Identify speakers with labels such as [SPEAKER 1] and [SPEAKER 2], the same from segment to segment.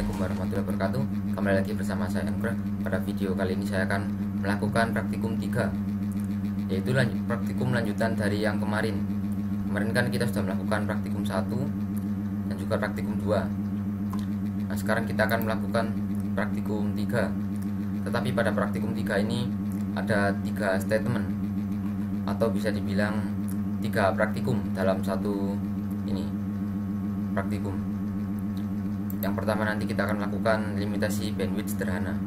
[SPEAKER 1] Assalamualaikum warahmatullahi wabarakatuh. Kembali lagi bersama saya Anggra. Pada video kali ini saya akan melakukan praktikum 3, yaitu praktikum lanjutan dari yang kemarin. Kemarin kan kita sudah melakukan praktikum 1 dan juga praktikum 2. Nah, sekarang kita akan melakukan praktikum 3. Tetapi pada praktikum 3 ini ada 3 statement, atau bisa dibilang 3 praktikum dalam satu ini praktikum. Yang pertama nanti kita akan melakukan limitasi bandwidth sederhana.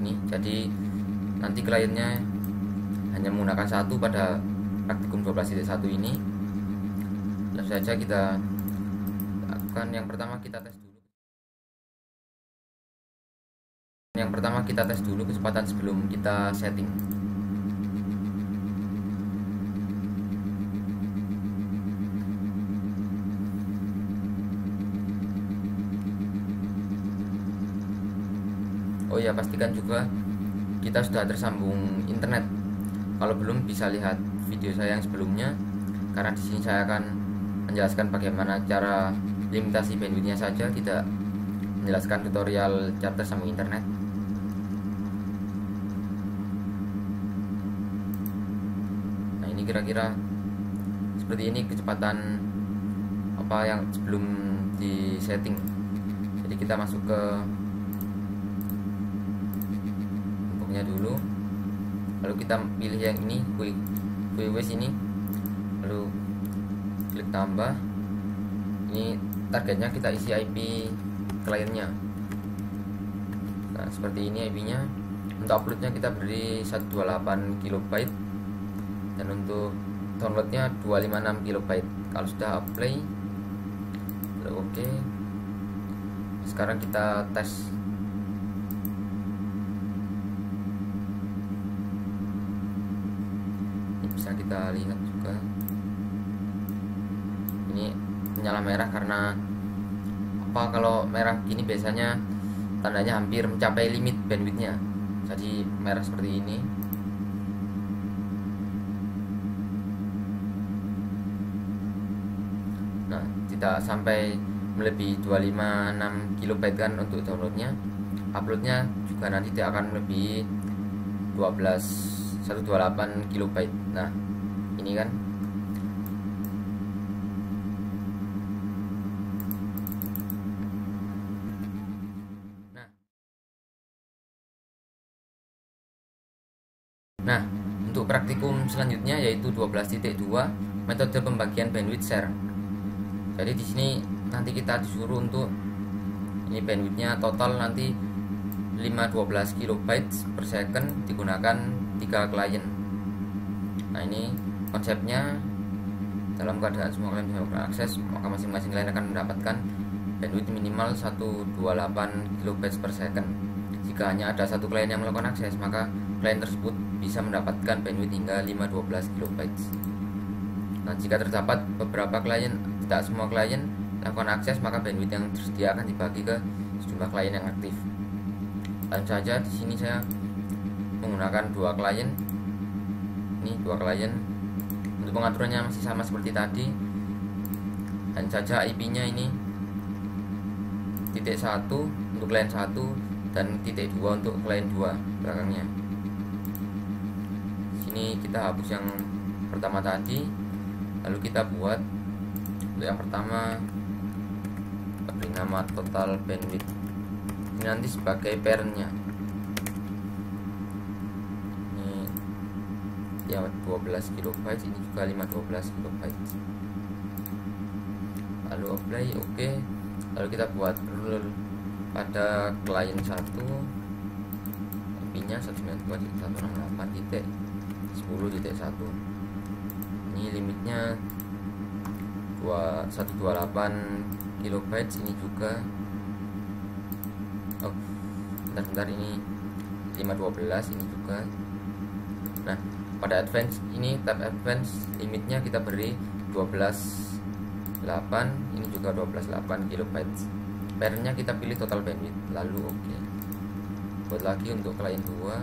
[SPEAKER 1] Ini jadi nanti kliennya hanya menggunakan satu pada praktikum 12.1 ini. Langsung saja kita lakukan. Yang pertama kita tes dulu kecepatan sebelum kita setting. Oh ya, pastikan juga kita sudah tersambung internet. Kalau belum, bisa lihat video saya yang sebelumnya, karena di sini saya akan menjelaskan bagaimana cara limitasi bandwidthnya saja, tidak menjelaskan tutorial cara tersambung internet. Nah, ini kira-kira seperti ini kecepatan apa yang sebelum di setting. Jadi kita masuk ke dulu, lalu kita pilih yang ini, QoS ini, lalu klik tambah. Ini targetnya kita isi IP kliennya. Nah, seperti ini IP-nya. Untuk uploadnya kita beri 128 KB dan untuk downloadnya 256 KB. Kalau sudah apply, lalu oke. Sekarang kita tes. Bisa kita lihat juga ini menyala merah karena apa? Kalau merah gini biasanya tandanya hampir mencapai limit bandwidthnya, jadi merah seperti ini. Nah, tidak sampai melebihi 256 KB kan untuk downloadnya. Uploadnya juga nanti tidak akan melebihi 128 KB. Nah, ini kan. Nah, untuk praktikum selanjutnya yaitu 12.2, metode pembagian bandwidth share. Jadi di sini nanti kita disuruh untuk ini bandwidthnya total nanti 512 KB per second digunakan 3 klien. Nah, ini konsepnya. Dalam keadaan semua klien bisa melakukan akses, maka masing-masing klien akan mendapatkan bandwidth minimal 128 KB per second. Jika hanya ada satu klien yang melakukan akses, maka klien tersebut bisa mendapatkan bandwidth hingga 512 KB. Nah, jika terdapat beberapa klien, tidak semua klien melakukan akses, maka bandwidth yang tersedia akan dibagi ke sejumlah klien yang aktif. Langsung saja di sini saya menggunakan 2 klien. Ini 2 klien. Untuk pengaturannya masih sama seperti tadi. Dan saja IP-nya ini .1 untuk klien 1 dan .2 untuk klien 2 belakangnya. Sini kita hapus yang pertama tadi, lalu kita buat untuk yang pertama, kita beri nama total bandwidth. Ini nanti sebagai parentnya. Ini ya 12 KB, ini juga 512 KB. Lalu apply, oke. Lalu kita buat rule pada klien 1, IP-nya 192.168.10.1. Ini limitnya 128 KB. Ini juga bentar, ini 512, ini juga. Nah, pada advance ini, tab advance, limitnya kita beri 12.8, ini juga 12.8 KB. Parentnya kita pilih total bandwidth, lalu oke. Buat lagi untuk klien 2.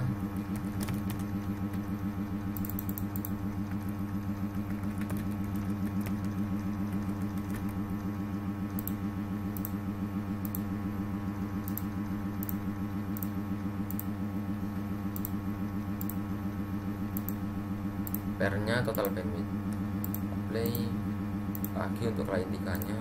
[SPEAKER 1] share-nya total bandwidth. Play lagi untuk klien 3-nya.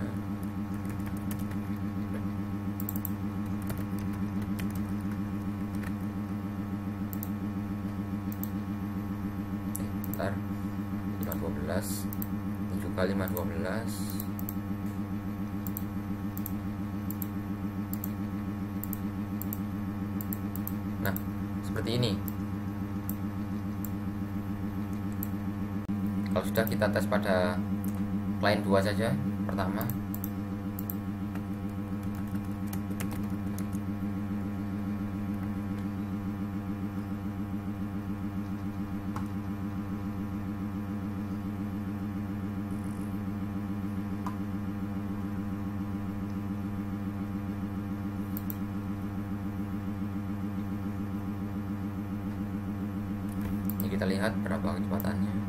[SPEAKER 1] Bentar, 512 ini juga 512. Nah, seperti ini. Kalau sudah, kita tes pada klien 2 saja pertama. Ini kita lihat berapa kecepatannya.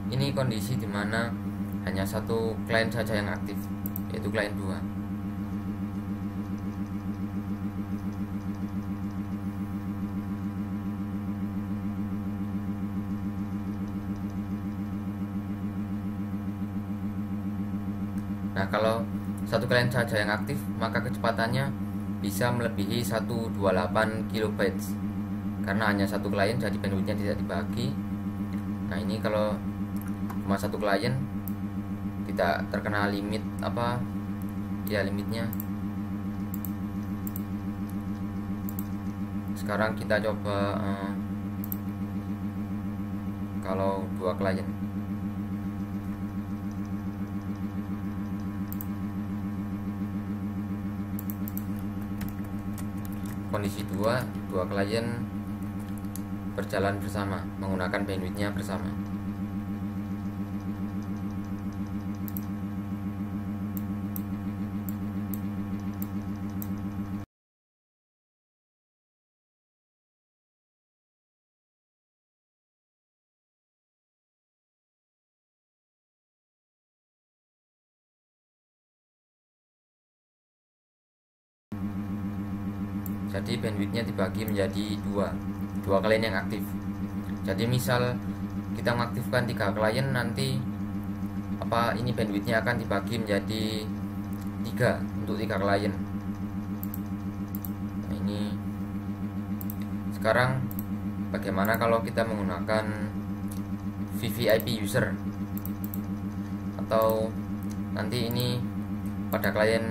[SPEAKER 1] Ini kondisi dimana hanya satu klien saja yang aktif, yaitu klien 2. Nah, kalau satu klien saja yang aktif, maka kecepatannya bisa melebihi 128 kilobytes. Karena hanya satu klien, jadi bandwidthnya tidak dibagi. Nah, ini kalau cuma satu klien tidak terkena limit limitnya. Sekarang kita coba kalau 2 klien. Kondisi 2 klien berjalan bersama menggunakan bandwidthnya bersama. Jadi bandwidthnya dibagi menjadi dua klien yang aktif. Jadi misal kita mengaktifkan 3 klien, nanti ini bandwidthnya akan dibagi menjadi 3 untuk 3 klien. Nah, ini sekarang bagaimana kalau kita menggunakan VVIP user, atau nanti ini pada klien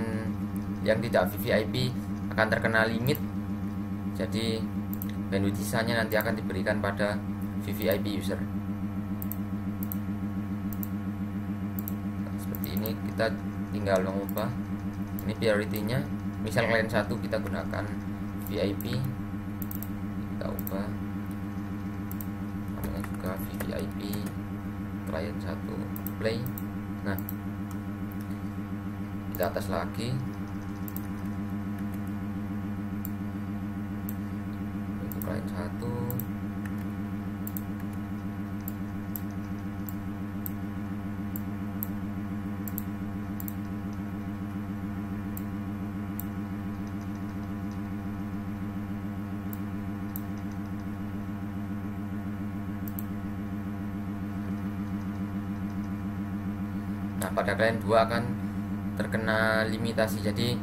[SPEAKER 1] yang tidak VVIP akan terkena limit. Jadi bandwidth sisanya nanti akan diberikan pada VVIP user. Nah, seperti ini kita tinggal mengubah ini priority-nya. Misal klien 1 kita gunakan VIP, kita ubah namanya juga VVIP klien 1 play. Nah, kita atas lagi. Klien 1 Nah, pada klien 2 akan terkena limitasi. Jadi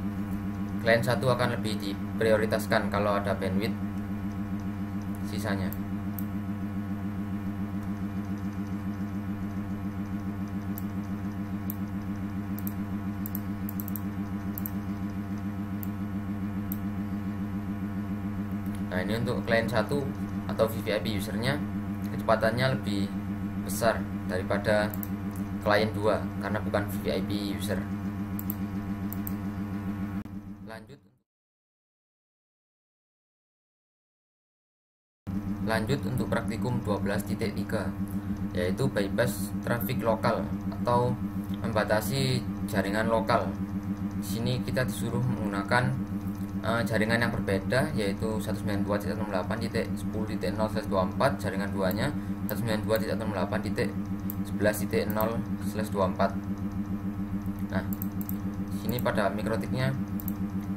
[SPEAKER 1] klien 1 akan lebih diprioritaskan kalau ada bandwidth sisanya. Nah, ini untuk klien 1 atau VVIP usernya kecepatannya lebih besar daripada klien 2 karena bukan VVIP user. Lanjut untuk praktikum 12.3. yaitu bypass traffic lokal atau membatasi jaringan lokal. Di sini kita disuruh menggunakan jaringan yang berbeda, yaitu 192.168.10.0/24, jaringan 2-nya 192.168.11.0/24. Nah, sini pada mikrotiknya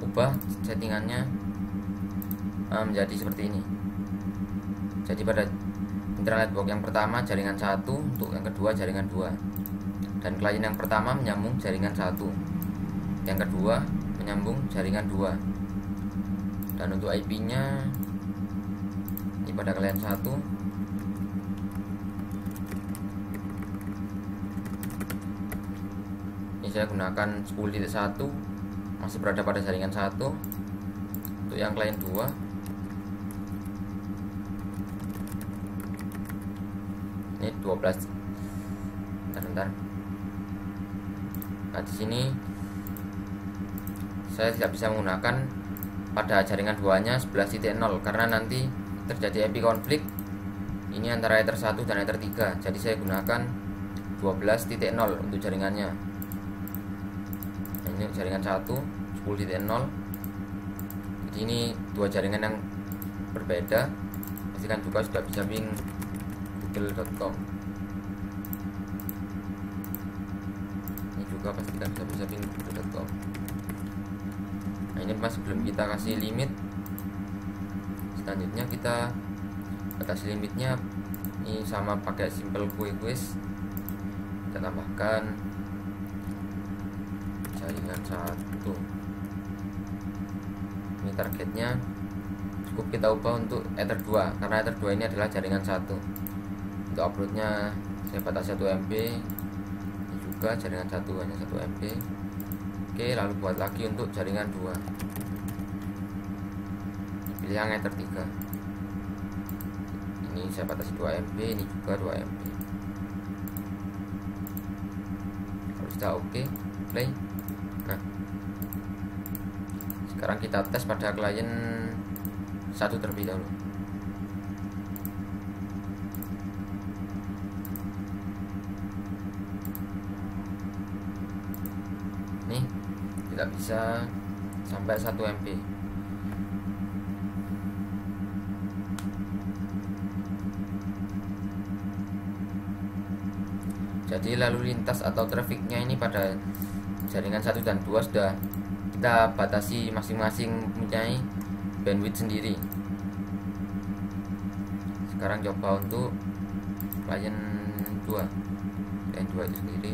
[SPEAKER 1] ubah settingannya menjadi seperti ini. Jadi pada internet box yang pertama jaringan 1, untuk yang kedua jaringan 2, dan klien yang pertama menyambung jaringan 1, yang kedua menyambung jaringan 2, dan untuk IP nya ini pada klien 1 ini saya gunakan 10.1, masih berada pada jaringan 1. Untuk yang klien 2 ini 12. Bentar. Nah, di sini saya tidak bisa menggunakan pada jaringan 2-nya 11.0 karena nanti terjadi IP konflik ini antara Ether 1 dan Ether 3. Jadi saya gunakan 12.0 untuk jaringannya. Nah, ini jaringan 1 10.0. Jadi ini dua jaringan yang berbeda. Pastikan juga sudah bisa ping google.com. Ini juga pastikan sudah bisa ping google.com. Nah, ini masih belum kita kasih limit. Selanjutnya kita batasi limitnya ini sama pakai simple quiz. Kita tambahkan jaringan 1. Ini targetnya cukup kita ubah untuk Ether 2 karena Ether 2 ini adalah jaringan 1. Untuk uploadnya saya batasi 1 MB. Ini juga jaringan 1 hanya 1 MB. Oke, lalu buat lagi untuk jaringan 2. Pilih yang Ether 3. Ini saya batasi 2 MB, ini juga 2 MB. Kalau sudah oke, play. Nah, sekarang kita tes pada klien 1 terlebih dahulu. Nih, tidak bisa sampai 1 MB. Jadi lalu lintas atau trafficnya ini pada jaringan 1 dan 2 sudah kita batasi masing-masing mempunyai bandwidth sendiri. Sekarang coba untuk klien 2. Klien 2 itu sendiri.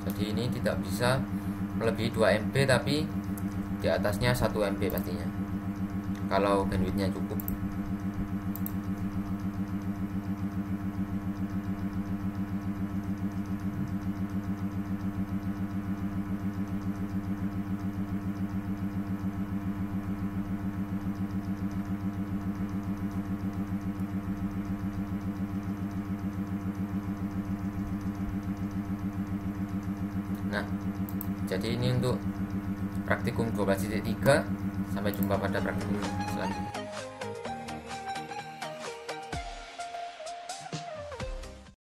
[SPEAKER 1] Jadi ini tidak bisa melebihi 2 MB, tapi di atasnya 1 MB pastinya kalau bandwidthnya cukup. Nah, jadi ini untuk praktikum 12.3. Sampai jumpa pada praktikum selanjutnya.